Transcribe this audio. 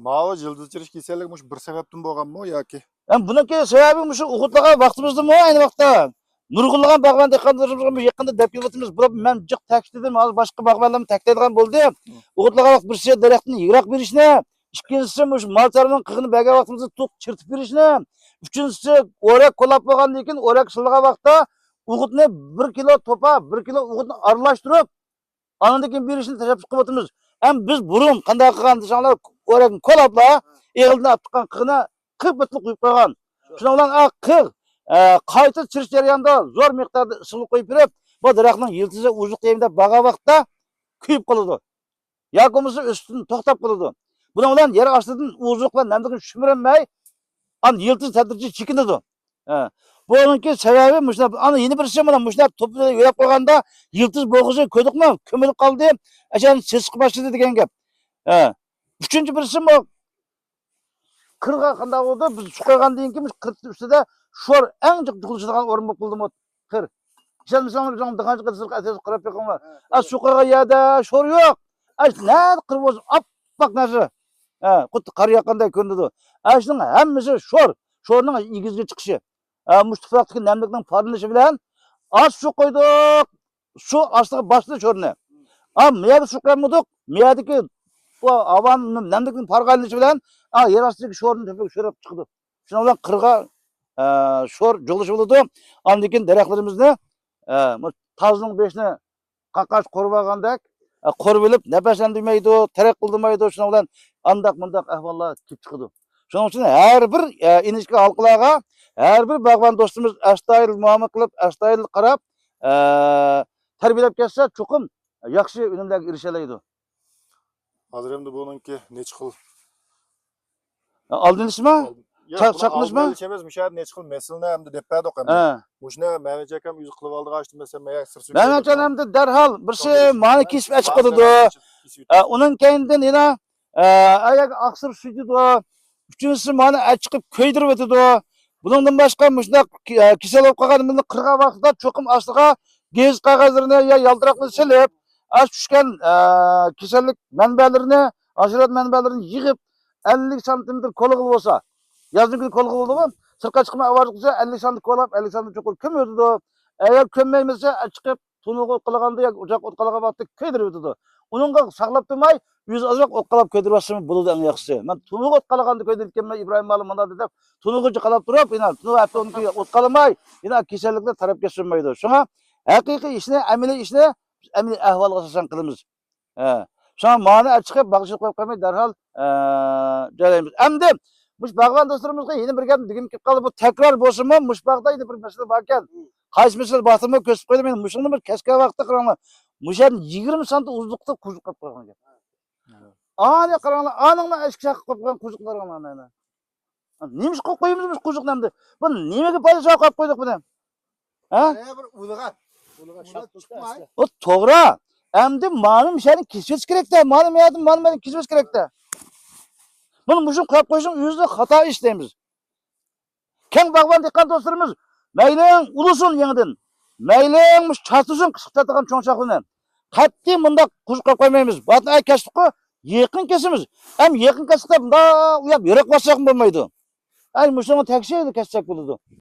Mava yıldızçırış keserlik muş bir sebepten bolganmı yoki? Bununki sebebi şu uğutlagan vaqtimizda mı aynı vaqtda. Nurgullagan bag'ban dehqonlarimizga yaqinda deb kelyapmiz. Bu men jiq ta'kidladim, hozir boshqa bag'bonlarni ta'kidlaydigan bo'ldi. Uğutlagan vaqt bir daraxtni yiroq berishni, ikkinchisi shu mal chorvaning qig'ini bergan vaqtimizda to'q chirtib berishni, uchinchisi o'rak qo'lab qo'ygandan keyin o'rak silgan vaqtda uğutni 1 kilo to'pa, 1 kilo uğutni aralashtirib, andan keyin berishni tashabbus qilyapmiz. Ham biz burun qanday qilgan desanglar, o'rakni qo'labla, egildan atgan qig'ini qirib bitib qo'yib qo'ygan. Shundan bilan qig' qayta chirish jarayonida zo'r miqdorda issiqlik qo'yib berib, bu daraxtning yiltizi uzuq deyim deb bag'a vaqtda kuyib qoladi. Yoki bo'lmasa o'sishdan to'xtab qoladi. Buning bilan yer ostidan uzuq va namlikni shumirilmay, yiltiz tadrijiy chekinadi. Buningki sababi mushuna ana yeni birisi bilan mushuna to'pni yo'lab qo'yganda yiltiz bo'g'izi ko'dikmi, ko'milib qoldi, achan sesqib boshladi degan gap. Uchinchi birisi bu qirg'a qanday bo'ldi? Biz suv qo'ygandan keyin qirq ustida sho'r eng jiq jiqilishadigan o'rin bo'lib qoldi bu qir. Ishonmasangiz bizning diqqat qilsangiz asosiy qarab qo'yinglar. Suv qo'ygan yerda sho'r yo'q. Nima qirib o'zi oppoq narsa. Xuddi qar yoqqanday ko'rinadi. Shuning hammasi sho'r. Sho'rning egizga chiqishi. Mush tuproqdagi namlikning porlanishi bilan suv qo'ydik. Suv ostiga bosdi sho'rni. Miyada suv qo'ymadik. Miyadagi bu havan namlikning porlanishi bilan yer ostidagi sho'rni tepaga sho'rab chiqdi. Shuning bilan qirg'a sho'r jo'lish bo'ladi. Ondan keyin daraxtlarimizni tozning beshini qaqqash qo'rib olgandek qo'rib olib, nafaslantirmaydi, tarak qildirmaydi. Shuning bilan andaq-mundaq ahvollar kelib chiqadi. Shuning uchun har bir inishki halqalarga, har bir bag'bon do'stimiz astoydil muomala qilib, astoydil qarab, tarbiyalab kelsa, cho'qim yaxshi unumlarga erisha oladi. Hozir endi buningki necha xil? Oldinishmi? Chaqnishmi? Chemiz mushar necha xil mesilni hamda deb berdik ham. Mushna Mehmet akam yuzi qilib oldi g'ashti mesela meyak sir suv. Mehmet akam hamda darhol birsi mani kesib achib qoldi. Uning keyindan yana ayak aqsir suydi. Uchinchisi mani achiqib ko'ydirib o'tdi. Bundan boshqa mushna kasal bo'lib qolganimni qirg'a vaqtida cho'qim ostiga gez qog'ozlarini yo yaltiroqni silib, tushgan kasallik manbalarini, ashirat manbalarini yig'ib 50 cm qo'liq bo'lsa, yazning kuni qo'liq bo'ldimi? Sirtqa chiqmay ovoz qilsa 50 cm qo'lab, 50 cm cho'qib ko'myotdi. Agar ko'mmaymasa, chiqib tunuq o't qilganda yoki o'choq o't qilgan vaqtda ko'ydirib o'tdi. Uningga saqlab turmay, yuz ozoq o't qalab ko'ydirmasam bo'ladi eng yaxshisi. Men tunuq o't qilganda ko'ydirganman Ibrohim Ma'lum mana deb, tunuqchi qalab turib, yana tunuq hafta o't qalamay, yana kasalliklar tarafga sunmaydi. Shunga haqiqiy ishni, amaliy ishni amaliy ahvolga asosan qilamiz. Shunga mani chiqib bag'ishib qo'yib qo'ymay darhol joylaymiz. Endi mush bag'bon do'stlarimizga yana bir gap degim kelib qoldi. Bu takror bo'lsinmi? Mush bag'da yana bir masala bor ekan. Qaysi masala botimni ko'rsatib qo'ydim. Men mushuni bir kasqa vaqtda qaranglar. Mushan 20 sm uzunlikda quzuq qilib qo'ygan ekan. Ana qaranglar, aningni ishki shaq qilib qo'ygan quzuqlarga mana. Nima ish qilib qo'yamiz biz quzuqni endi? Bu nimaga foyda qo'yib qo'ydik buni? Bir ulg'a chiqmay. O to'g'ri. Endi ma'lum ishni kesish kerak-da. Ma'lum yerdan ma'lum kesish kerak-da. Bunu muşun qo'yib qo'yishning o'zida xato ish deymiz. Keng bag'bon diqqat do'stlarimiz, mayling ulusin yangidan. Mayling mush chatusin qisqartirgan cho'nchoqni. Qat'iy bunda quzuq qo'yib qo'ymaymiz. Batni kasbqi yaqin kesimiz. Ham yaqin kasbda bunda uyab yo'raq bossak bo'lmaydi. Ay mushuni takshiydi kassak bo'ladi.